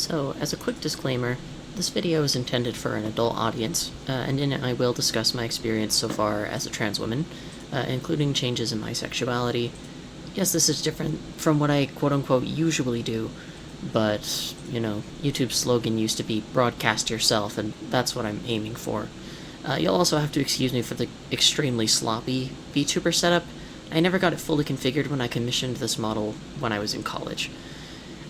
So, as a quick disclaimer, this video is intended for an adult audience, and in it I will discuss my experience so far as a trans woman, including changes in my sexuality. Yes, this is different from what I quote-unquote usually do, but, YouTube's slogan used to be broadcast yourself, and that's what I'm aiming for. You'll also have to excuse me for the extremely sloppy VTuber setup. I never got it fully configured when I commissioned this model when I was in college.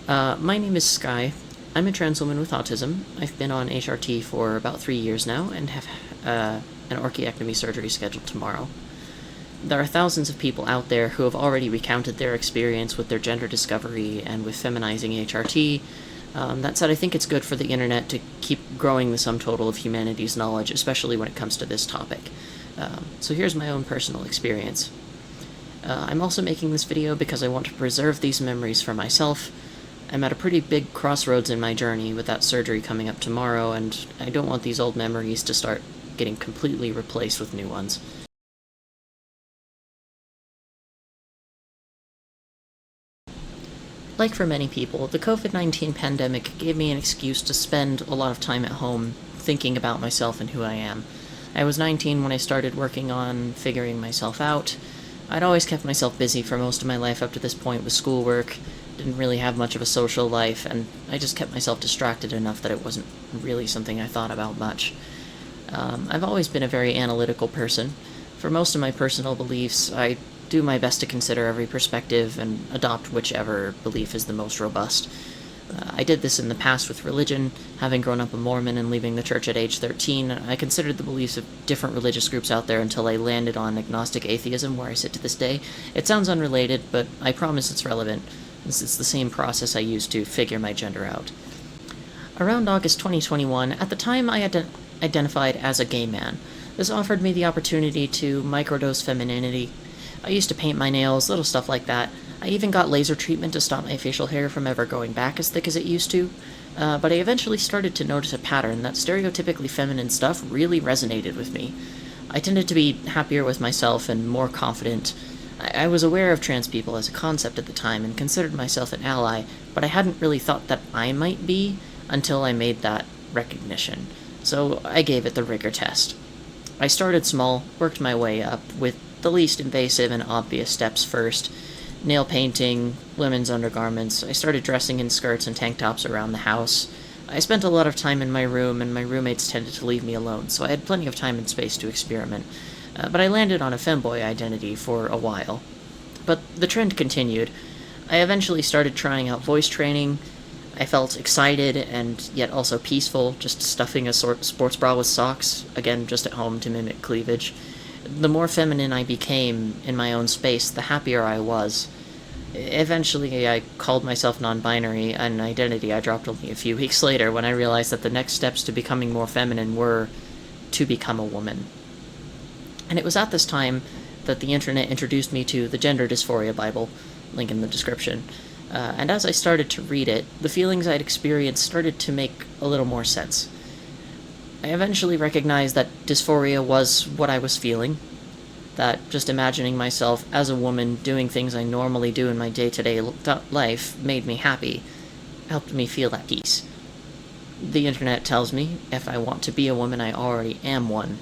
My name is Skye. I'm a trans woman with autism. I've been on HRT for about 3 years now and have an orchiectomy surgery scheduled tomorrow. There are thousands of people out there who have already recounted their experience with their gender discovery and with feminizing HRT. That said, I think it's good for the internet to keep growing the sum total of humanity's knowledge, especially when it comes to this topic. So here's my own personal experience. I'm also making this video because I want to preserve these memories for myself. I'm at a pretty big crossroads in my journey with that surgery coming up tomorrow, and I don't want these old memories to start getting completely replaced with new ones. Like for many people, the COVID-19 pandemic gave me an excuse to spend a lot of time at home thinking about myself and who I am. I was 19 when I started working on figuring myself out. I'd always kept myself busy for most of my life up to this point with schoolwork, didn't really have much of a social life, and I just kept myself distracted enough that it wasn't really something I thought about much. I've always been a very analytical person. For most of my personal beliefs, I do my best to consider every perspective and adopt whichever belief is the most robust. I did this in the past with religion. Having grown up a Mormon and leaving the church at age 13, I considered the beliefs of different religious groups out there until I landed on agnostic atheism, where I sit to this day. It sounds unrelated, but I promise it's relevant. It's the same process I used to figure my gender out. Around August 2021, at the time I identified as a gay man. This offered me the opportunity to microdose femininity. I used to paint my nails, little stuff like that. I even got laser treatment to stop my facial hair from ever growing back as thick as it used to. But I eventually started to notice a pattern that stereotypically feminine stuff really resonated with me. I tended to be happier with myself and more confident. I was aware of trans people as a concept at the time and considered myself an ally, but I hadn't really thought that I might be until I made that recognition. So I gave it the rigor test. I started small, worked my way up, with the least invasive and obvious steps first. Nail painting, women's undergarments. I started dressing in skirts and tank tops around the house. I spent a lot of time in my room, and my roommates tended to leave me alone, so I had plenty of time and space to experiment. But I landed on a femboy identity for a while. But the trend continued. I eventually started trying out voice training. I felt excited and yet also peaceful, just stuffing a sports bra with socks, again just at home to mimic cleavage. The more feminine I became in my own space, the happier I was. Eventually, I called myself non-binary, an identity I dropped only a few weeks later when I realized that the next steps to becoming more feminine were to become a woman. And it was at this time that the internet introduced me to the Gender Dysphoria Bible, link in the description. And as I started to read it, the feelings I'd experienced started to make a little more sense. I eventually recognized that dysphoria was what I was feeling, that just imagining myself as a woman doing things I normally do in my day-to-day life made me happy, helped me feel at peace. The internet tells me if I want to be a woman, I already am one.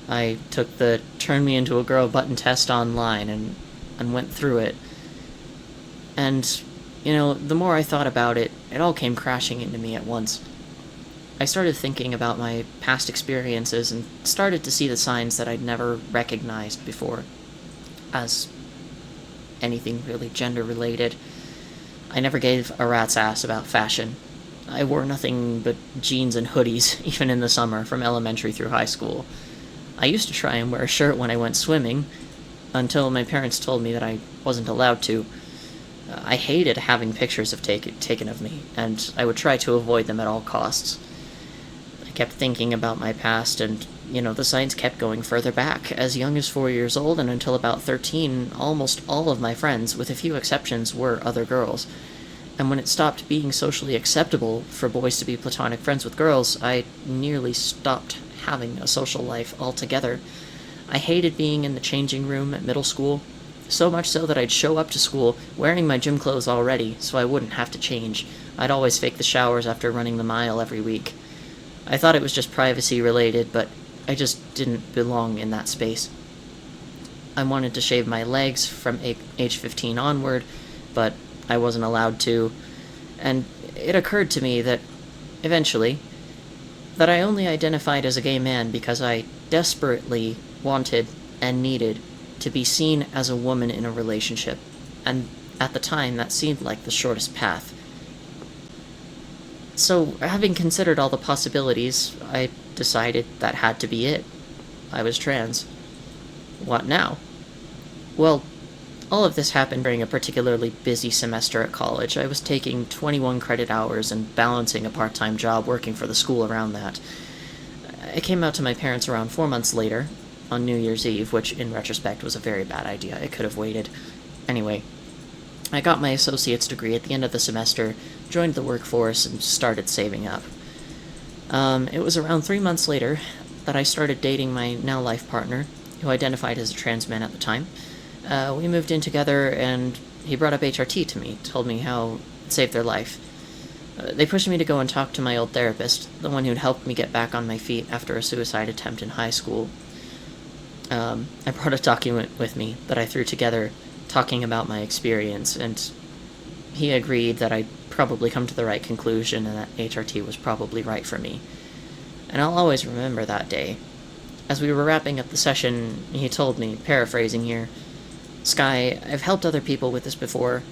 I took the turn me into a girl button test online and went through it. And, the more I thought about it, it all came crashing into me at once. I started thinking about my past experiences and started to see the signs that I'd never recognized before as anything really gender-related. I never gave a rat's ass about fashion. I wore nothing but jeans and hoodies, even in the summer, from elementary through high school. I used to try and wear a shirt when I went swimming, until my parents told me that I wasn't allowed to. I hated having pictures taken of me, and I would try to avoid them at all costs. I kept thinking about my past, and, the signs kept going further back. As young as 4 years old and until about 13, almost all of my friends, with a few exceptions, were other girls. And when it stopped being socially acceptable for boys to be platonic friends with girls, I nearly stopped having a social life altogether. I hated being in the changing room at middle school. So much so that I'd show up to school wearing my gym clothes already, so I wouldn't have to change. I'd always fake the showers after running the mile every week. I thought it was just privacy related, but I just didn't belong in that space. I wanted to shave my legs from age 15 onward, but I wasn't allowed to. And it occurred to me that, eventually, that I only identified as a gay man because I desperately wanted and needed to be seen as a woman in a relationship. And at the time, that seemed like the shortest path. So, having considered all the possibilities, I decided that had to be it. I was trans. What now? Well, all of this happened during a particularly busy semester at college. I was taking 21 credit hours and balancing a part-time job working for the school around that. I came out to my parents around 4 months later, on New Year's Eve, which in retrospect was a very bad idea. I could have waited. Anyway, I got my associate's degree at the end of the semester, joined the workforce, and started saving up. It was around 3 months later that I started dating my now life partner, who identified as a trans man at the time. We moved in together, and he brought up HRT to me, told me how it saved their life. They pushed me to go and talk to my old therapist, the one who'd helped me get back on my feet after a suicide attempt in high school. I brought a document with me that I threw together talking about my experience, and he agreed that I'd probably come to the right conclusion and that HRT was probably right for me. And I'll always remember that day. As we were wrapping up the session, he told me, paraphrasing here, "Skye, I've helped other people with this before.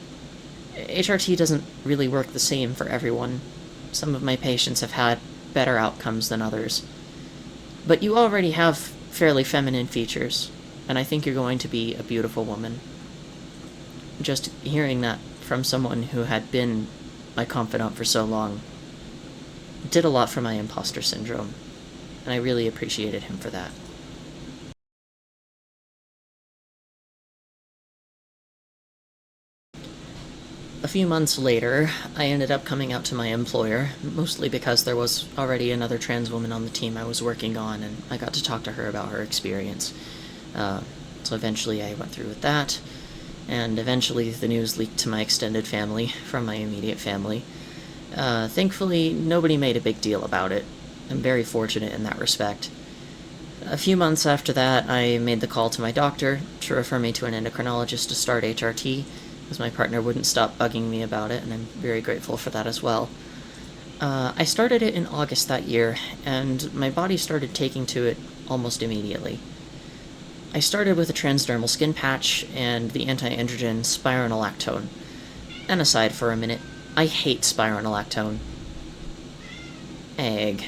HRT doesn't really work the same for everyone. Some of my patients have had better outcomes than others. But you already have fairly feminine features, and I think you're going to be a beautiful woman." Just hearing that from someone who had been my confidant for so long did a lot for my imposter syndrome, and I really appreciated him for that. A few months later, I ended up coming out to my employer, mostly because there was already another trans woman on the team I was working on, and I got to talk to her about her experience. So eventually I went through with that, and eventually the news leaked to my extended family from my immediate family. Thankfully, nobody made a big deal about it. I'm very fortunate in that respect. A few months after that, I made the call to my doctor to refer me to an endocrinologist to start HRT, as my partner wouldn't stop bugging me about it, and I'm very grateful for that as well. I started it in August that year, and my body started taking to it almost immediately. I started with a transdermal skin patch and the anti-androgen spironolactone. And aside for a minute, I hate spironolactone. Egg.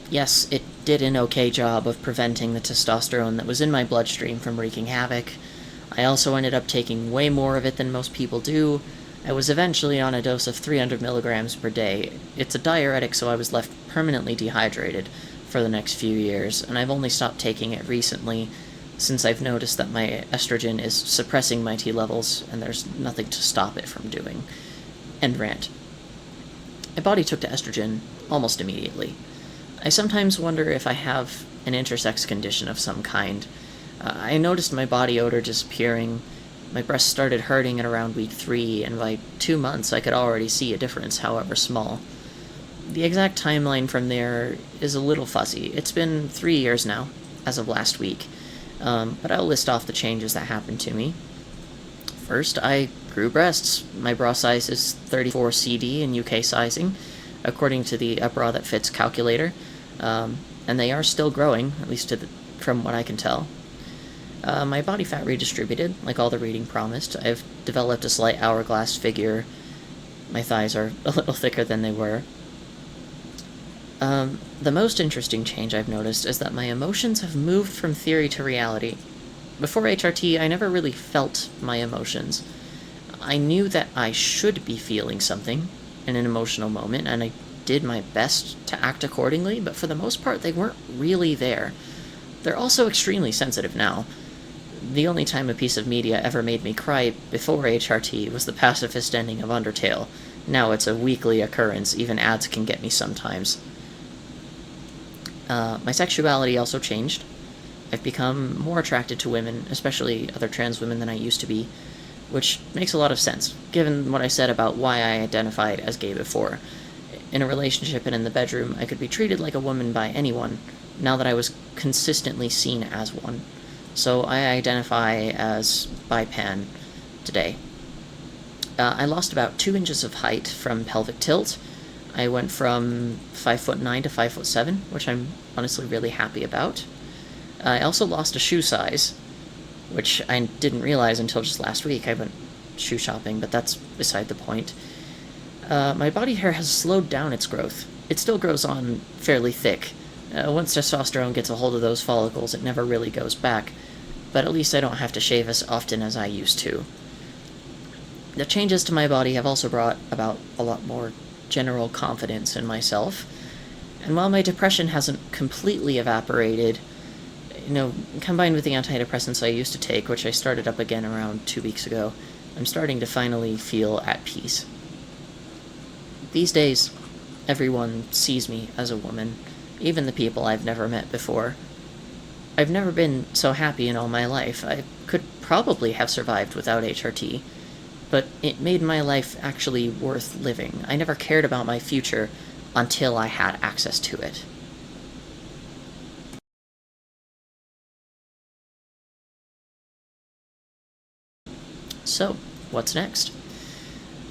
Yes, it did an okay job of preventing the testosterone that was in my bloodstream from wreaking havoc. I also ended up taking way more of it than most people do. I was eventually on a dose of 300 milligrams per day. It's a diuretic, so I was left permanently dehydrated for the next few years, and I've only stopped taking it recently, since I've noticed that my estrogen is suppressing my T levels, and there's nothing to stop it from doing. End rant. My body took to estrogen almost immediately. I sometimes wonder if I have an intersex condition of some kind. I noticed my body odor disappearing, my breasts started hurting at around week 3, and by 2 months I could already see a difference, however small. The exact timeline from there is a little fuzzy. It's been 3 years now, as of last week, but I'll list off the changes that happened to me. First, I grew breasts. My bra size is 34 CD in UK sizing, according to the A Bra That Fits calculator, and they are still growing, at least from what I can tell. My body fat redistributed, like all the reading promised. I've developed a slight hourglass figure. My thighs are a little thicker than they were. The most interesting change I've noticed is that my emotions have moved from theory to reality. Before HRT, I never really felt my emotions. I knew that I should be feeling something in an emotional moment, and I did my best to act accordingly, but for the most part, they weren't really there. They're also extremely sensitive now. The only time a piece of media ever made me cry before HRT was the pacifist ending of Undertale. Now it's a weekly occurrence, even ads can get me sometimes. My sexuality also changed. I've become more attracted to women, especially other trans women, than I used to be, which makes a lot of sense, given what I said about why I identified as gay before. In a relationship and in the bedroom, I could be treated like a woman by anyone, now that I was consistently seen as one. So I identify as bi-pan today. I lost about 2 inches of height from pelvic tilt. I went from 5'9" to 5'7", which I'm honestly really happy about. I also lost a shoe size, which I didn't realize until just last week. I went shoe shopping, but that's beside the point. My body hair has slowed down its growth. It still grows on fairly thick. Once testosterone gets a hold of those follicles, it never really goes back, but at least I don't have to shave as often as I used to. The changes to my body have also brought about a lot more general confidence in myself, and while my depression hasn't completely evaporated, combined with the antidepressants I used to take, which I started up again around 2 weeks ago, I'm starting to finally feel at peace. These days, everyone sees me as a woman, even the people I've never met before. I've never been so happy in all my life. I could probably have survived without HRT, but it made my life actually worth living. I never cared about my future until I had access to it. So, what's next?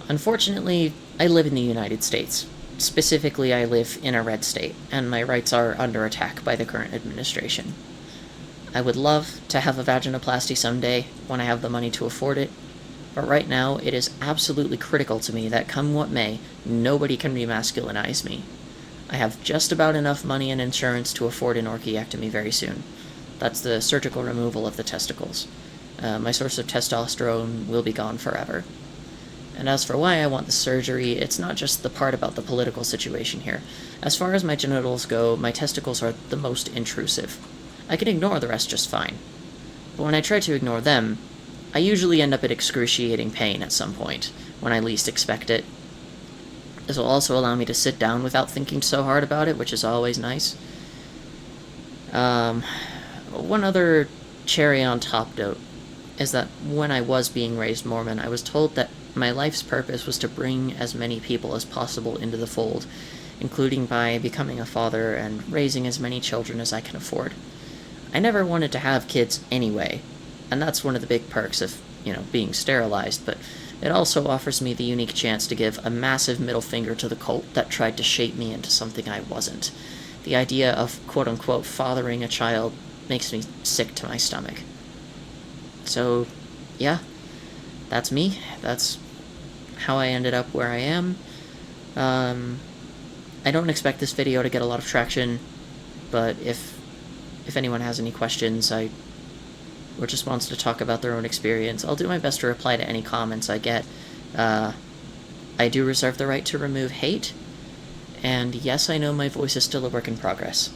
Unfortunately, I live in the United States. Specifically, I live in a red state, and my rights are under attack by the current administration. I would love to have a vaginoplasty someday, when I have the money to afford it, but right now it is absolutely critical to me that come what may, nobody can remasculinize me. I have just about enough money and insurance to afford an orchiectomy very soon. That's the surgical removal of the testicles. My source of testosterone will be gone forever. And as for why I want the surgery, it's not just the part about the political situation here. As far as my genitals go, my testicles are the most intrusive. I can ignore the rest just fine. But when I try to ignore them, I usually end up in excruciating pain at some point, when I least expect it. This will also allow me to sit down without thinking so hard about it, which is always nice. One other cherry on top note is that when I was being raised Mormon, I was told that my life's purpose was to bring as many people as possible into the fold, including by becoming a father and raising as many children as I can afford. I never wanted to have kids anyway, and that's one of the big perks of, being sterilized, but it also offers me the unique chance to give a massive middle finger to the cult that tried to shape me into something I wasn't. The idea of quote-unquote fathering a child makes me sick to my stomach. So, yeah, that's me. That's how I ended up where I am. I don't expect this video to get a lot of traction, but if anyone has any questions, or just wants to talk about their own experience, I'll do my best to reply to any comments I get. I do reserve the right to remove hate, and yes, I know my voice is still a work in progress.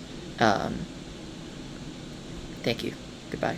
Thank you. Goodbye.